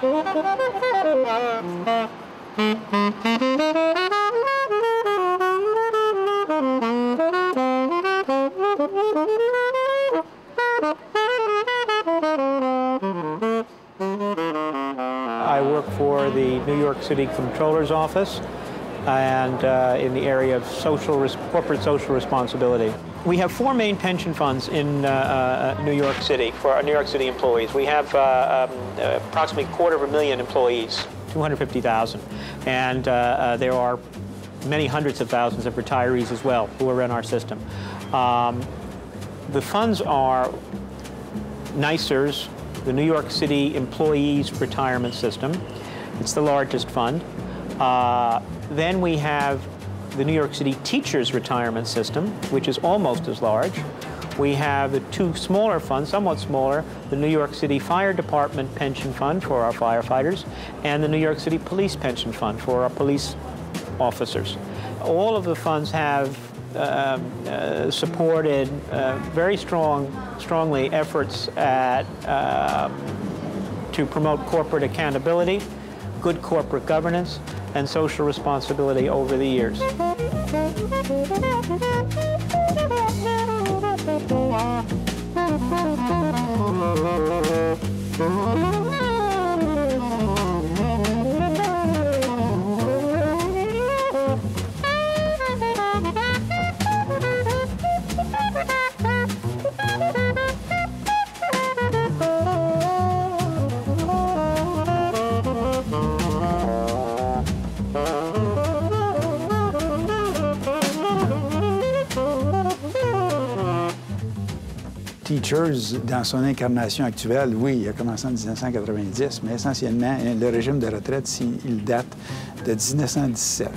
I work for the New York City Comptroller's Office and in the area of corporate social responsibility. We have 4 main pension funds in New York City for our New York City employees. We have approximately 250,000 employees, 250,000. And there are many hundreds of thousands of retirees as well who are in our system. The funds are NYSERS, the New York City Employees Retirement System. It's the largest fund. Then we have the New York City Teachers Retirement System, which is almost as large. We have the 2 smaller funds, somewhat smaller, the New York City Fire Department Pension Fund for our firefighters, and the New York City Police Pension Fund for our police officers. All of the funds have supported very strongly efforts to promote corporate accountability, good corporate governance, and social responsibility over the years. Teachers, dans son incarnation actuelle, oui, il a commencé en 1990, mais essentiellement, le régime de retraite, il date de 1917.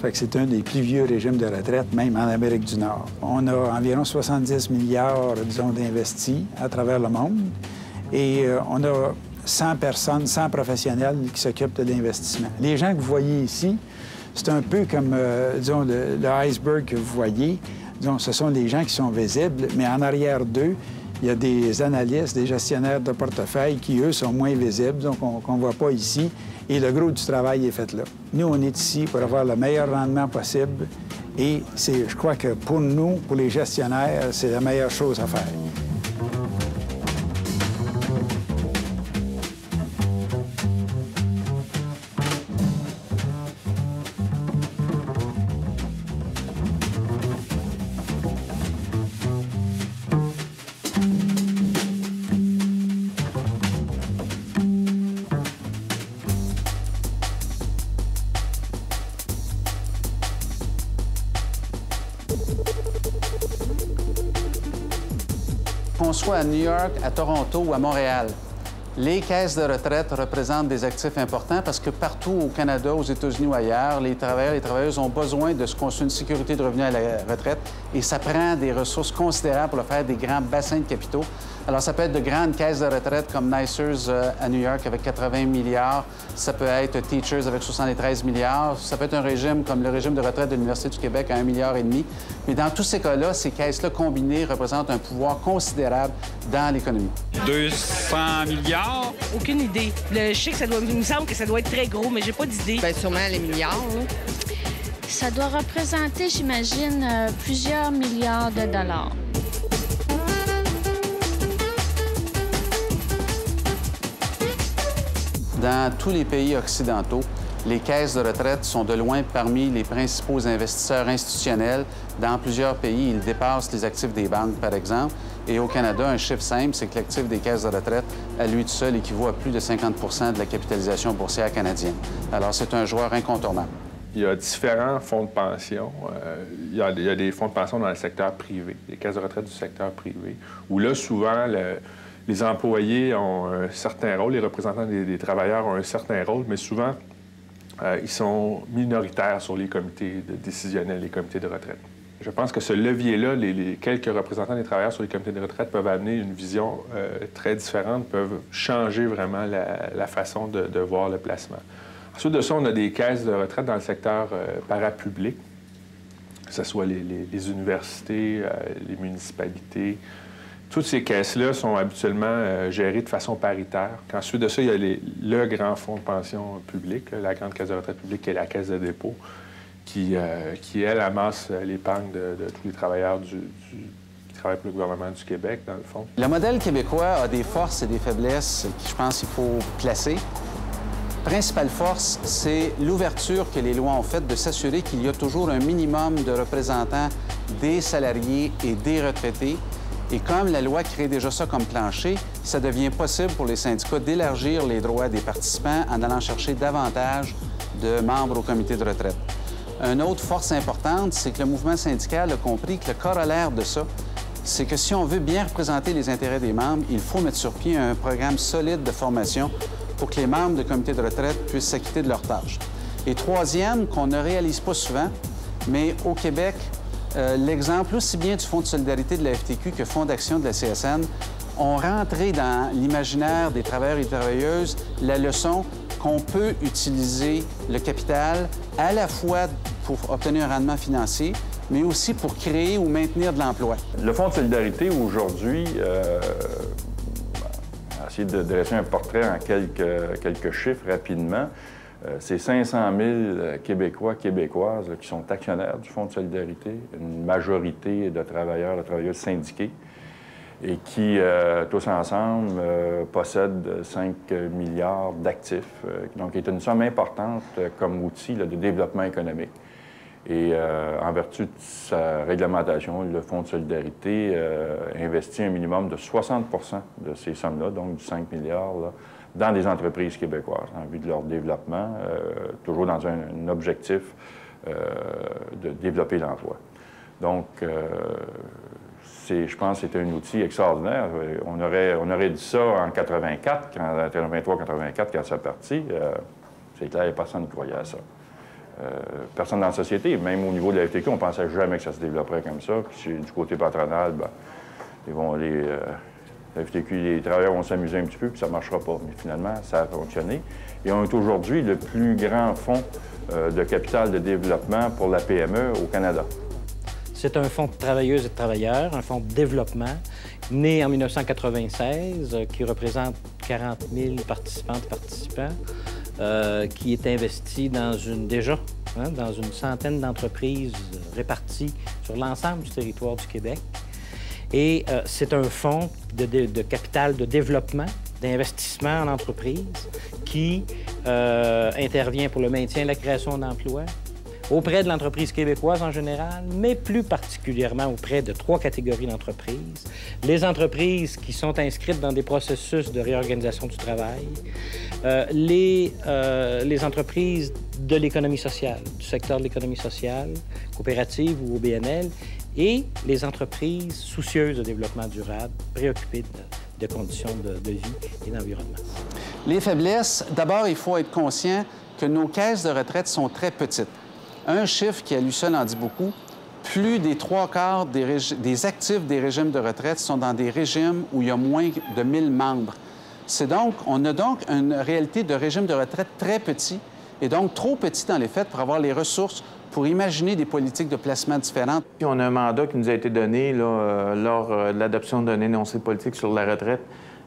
Fait que c'est un des plus vieux régimes de retraite, même en Amérique du Nord. On a environ 70 milliards, disons, d'investis à travers le monde et on a 100 personnes, 100 professionnels qui s'occupent de l'investissement. Les gens que vous voyez ici, c'est un peu comme, disons, le iceberg que vous voyez. Disons, ce sont les gens qui sont visibles, mais en arrière d'eux, il y a des analystes, des gestionnaires de portefeuille qui, eux, sont moins visibles, donc qu'on ne voit pas ici. Et le gros du travail est fait là. Nous, on est ici pour avoir le meilleur rendement possible. Et je crois que pour nous, pour les gestionnaires, c'est la meilleure chose à faire. Qu'on soit à New York, à Toronto ou à Montréal, les caisses de retraite représentent des actifs importants parce que partout au Canada, aux États-Unis ou ailleurs, les travailleurs et les travailleuses ont besoin de se construire une sécurité de revenus à la retraite et ça prend des ressources considérables pour le faire, des grands bassins de capitaux. Alors, ça peut être de grandes caisses de retraite comme NYSERS à New York avec 80 milliards. Ça peut être Teachers avec 73 milliards. Ça peut être un régime comme le régime de retraite de l'Université du Québec à 1,5 milliard. Mais dans tous ces cas-là, ces caisses-là combinées représentent un pouvoir considérable dans l'économie. 200 milliards? Aucune idée. Je sais que il me semble que ça doit être très gros, mais j'ai pas d'idée. Bien, sûrement les milliards. Là. Ça doit représenter, j'imagine, plusieurs milliards de dollars. Dans tous les pays occidentaux, les caisses de retraite sont de loin parmi les principaux investisseurs institutionnels. Dans plusieurs pays, ils dépassent les actifs des banques, par exemple. Et au Canada, un chiffre simple, c'est que l'actif des caisses de retraite, à lui tout seul, équivaut à plus de 50 de la capitalisation boursière canadienne. Alors, c'est un joueur incontournable. Il y a différents fonds de pension. Il y a des fonds de pension dans le secteur privé, les caisses de retraite du secteur privé, où là, souvent, les employés ont un certain rôle, les représentants des travailleurs ont un certain rôle, mais souvent, ils sont minoritaires sur les comités décisionnels, les comités de retraite. Je pense que ce levier-là, les quelques représentants des travailleurs sur les comités de retraite peuvent amener une vision très différente, peuvent changer vraiment la façon de voir le placement. Ensuite de ça, on a des caisses de retraite dans le secteur parapublic, que ce soit les universités, les municipalités, Toutes ces caisses-là sont habituellement gérées de façon paritaire. Ensuite de ça, il y a le grand fonds de pension public, la grande caisse de retraite publique, qui est la caisse de dépôt, qui elle, amasse l'épargne de tous les travailleurs qui travaillent pour le gouvernement du Québec, dans le fond. Le modèle québécois a des forces et des faiblesses qui, je pense, qu'il faut classer. Principale force, c'est l'ouverture que les lois ont faite de s'assurer qu'il y a toujours un minimum de représentants des salariés et des retraités. Et comme la loi crée déjà ça comme plancher, ça devient possible pour les syndicats d'élargir les droits des participants en allant chercher davantage de membres au comité de retraite. Une autre force importante, c'est que le mouvement syndical a compris que le corollaire de ça, c'est que si on veut bien représenter les intérêts des membres, il faut mettre sur pied un programme solide de formation pour que les membres du comité de retraite puissent s'acquitter de leurs tâches. Et troisième, qu'on ne réalise pas souvent, mais au Québec, l'exemple aussi bien du Fonds de solidarité de la FTQ que Fonds d'action de la CSN ont rentré dans l'imaginaire des travailleurs et des travailleuses la leçon qu'on peut utiliser le capital à la fois pour obtenir un rendement financier, mais aussi pour créer ou maintenir de l'emploi. Le Fonds de solidarité, aujourd'hui, essayer de dresser un portrait en quelques chiffres rapidement. C'est 500 000 Québécois, Québécoises qui sont actionnaires du Fonds de solidarité, une majorité de travailleuses syndiqués et qui, tous ensemble, possèdent 5 milliards d'actifs. Donc, c'est une somme importante comme outil de développement économique. Et en vertu de sa réglementation, le Fonds de solidarité investit un minimum de 60 de ces sommes-là, donc du 5 milliards, là, dans des entreprises québécoises, en vue de leur développement, toujours dans un objectif de développer l'emploi. Donc, je pense que c'est un outil extraordinaire. On aurait dit ça en 83-84, quand ça partit. C'est clair, personne ne croyait à ça. Personne dans la société, même au niveau de la FTQ, on ne pensait jamais que ça se développerait comme ça. Puis du côté patronal, la FTQ, les travailleurs vont s'amuser un petit peu, puis ça ne marchera pas. Mais finalement, ça a fonctionné. Et on est aujourd'hui le plus grand fonds de capital de développement pour la PME au Canada. C'est un fonds de travailleuses et de travailleurs, un fonds de développement, né en 1996, qui représente 40 000 participantes et participants, qui est investi dans dans une centaine d'entreprises réparties sur l'ensemble du territoire du Québec. Et c'est un fonds de capital de développement, d'investissement en entreprise qui intervient pour le maintien et la création d'emplois auprès de l'entreprise québécoise en général, mais plus particulièrement auprès de 3 catégories d'entreprises. Les entreprises qui sont inscrites dans des processus de réorganisation du travail, les entreprises de l'économie sociale, du secteur de l'économie sociale, coopérative ou OBNL, et les entreprises soucieuses de développement durable, préoccupées de conditions de vie et d'environnement. Les faiblesses, d'abord, il faut être conscient que nos caisses de retraite sont très petites. Un chiffre qui, à lui seul, en dit beaucoup, plus des 3/4 des actifs des régimes de retraite sont dans des régimes où il y a moins de 1000 membres. On a donc une réalité de régime de retraite très petit, et donc trop petit dans les faits pour avoir les ressources pour imaginer des politiques de placement différentes. On a un mandat qui nous a été donné là, lors de l'adoption d'un énoncé politique sur la retraite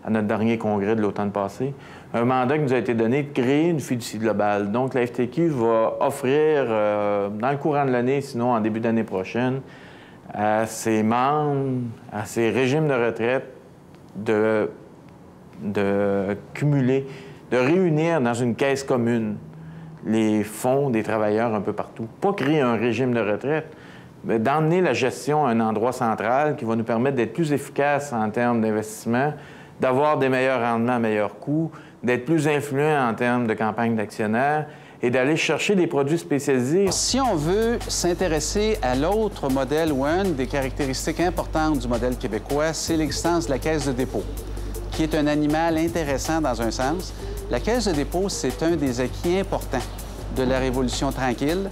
à notre dernier congrès de l'automne passé. Un mandat qui nous a été donné de créer une fiducie globale. Donc, la FTQ va offrir, dans le courant de l'année, sinon en début d'année prochaine, à ses membres, à ses régimes de retraite, de cumuler, de réunir dans une caisse commune les fonds des travailleurs un peu partout. Pas créer un régime de retraite, mais d'emmener la gestion à un endroit central qui va nous permettre d'être plus efficaces en termes d'investissement, d'avoir des meilleurs rendements à meilleurs coûts, d'être plus influents en termes de campagne d'actionnaires et d'aller chercher des produits spécialisés. Si on veut s'intéresser à l'autre modèle ou une des caractéristiques importantes du modèle québécois, c'est l'existence de la caisse de dépôt, qui est un animal intéressant dans un sens. La caisse de dépôt, c'est un des acquis importants de la Révolution tranquille.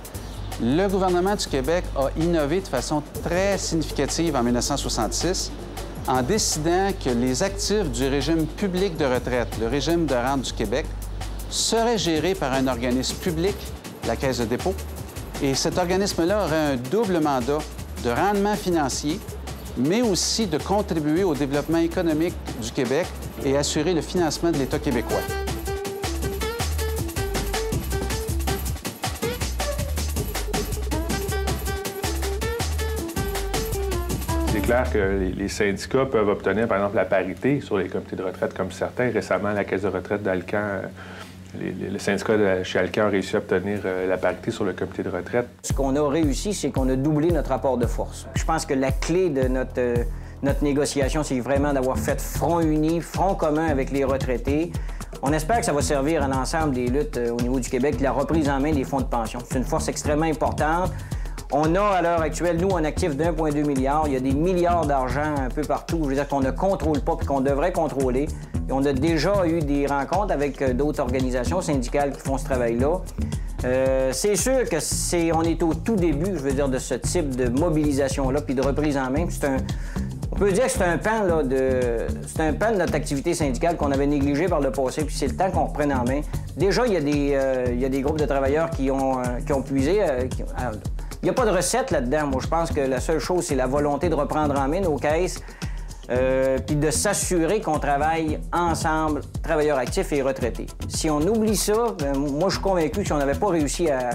Le gouvernement du Québec a innové de façon très significative en 1966 en décidant que les actifs du régime public de retraite, le régime de rente du Québec, seraient gérés par un organisme public, la Caisse de dépôt. Et cet organisme-là aurait un double mandat de rendement financier, mais aussi de contribuer au développement économique du Québec et assurer le financement de l'État québécois. C'est clair que les syndicats peuvent obtenir, par exemple, la parité sur les comités de retraite, comme certains. Récemment, la Caisse de retraite d'Alcan, le syndicat chez Alcan a réussi à obtenir la parité sur le comité de retraite. Ce qu'on a réussi, c'est qu'on a doublé notre rapport de force. Je pense que la clé de notre négociation, c'est vraiment d'avoir fait front uni, front commun avec les retraités. On espère que ça va servir à l'ensemble des luttes au niveau du Québec, de la reprise en main des fonds de pension. C'est une force extrêmement importante. On a, à l'heure actuelle, nous, un actif d'1,2 milliard. Il y a des milliards d'argent un peu partout, je veux dire, qu'on ne contrôle pas et qu'on devrait contrôler. Et on a déjà eu des rencontres avec d'autres organisations syndicales qui font ce travail-là. C'est sûr que on est au tout début, je veux dire, de ce type de mobilisation-là puis de reprise en main. On peut dire que c'est un pan de notre activité syndicale qu'on avait négligé par le passé, puis c'est le temps qu'on reprenne en main. Déjà, il y a des groupes de travailleurs qui ont puisé. Il n'y a pas de recette là-dedans. Moi, je pense que la seule chose, c'est la volonté de reprendre en main nos caisses, puis de s'assurer qu'on travaille ensemble, travailleurs actifs et retraités. Si on oublie ça, moi, je suis convaincu que si on n'avait pas réussi à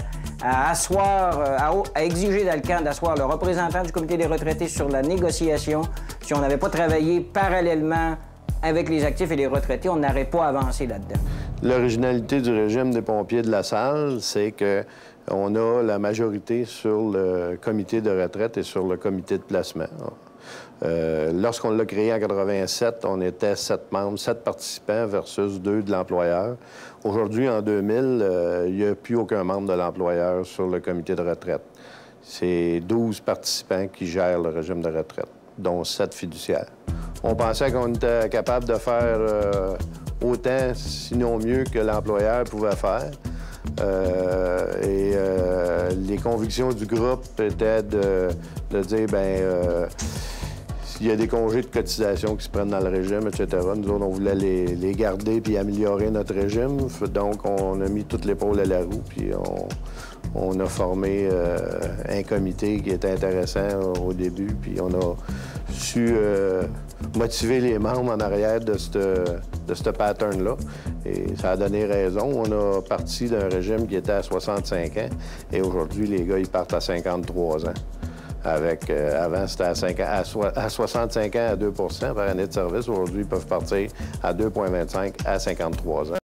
exiger d'Alcan d'asseoir le représentant du comité des retraités sur la négociation, si on n'avait pas travaillé parallèlement avec les actifs et les retraités, on n'aurait pas avancé là-dedans. L'originalité du régime des pompiers de la Salle, c'est qu'on a la majorité sur le comité de retraite et sur le comité de placement. Lorsqu'on l'a créé en 87, on était 7 membres, 7 participants versus 2 de l'employeur. Aujourd'hui, en 2000, il n'y a plus aucun membre de l'employeur sur le comité de retraite. C'est 12 participants qui gèrent le régime de retraite, dont 7 fiduciaires. On pensait qu'on était capable de faire autant, sinon mieux, que l'employeur pouvait faire. Les convictions du groupe étaient de dire, s'il y a des congés de cotisation qui se prennent dans le régime, etc., nous autres, on voulait les garder puis améliorer notre régime. Donc, on a mis toute l'épaule à la roue, puis on a formé un comité qui était intéressant au début, puis on a su motiver les membres en arrière de ce pattern-là. Et ça a donné raison. On a parti d'un régime qui était à 65 ans, et aujourd'hui, les gars, ils partent à 53 ans. Avant, c'était à 65 ans à 2 % par année de service. Aujourd'hui, ils peuvent partir à 2,25 à 53 ans.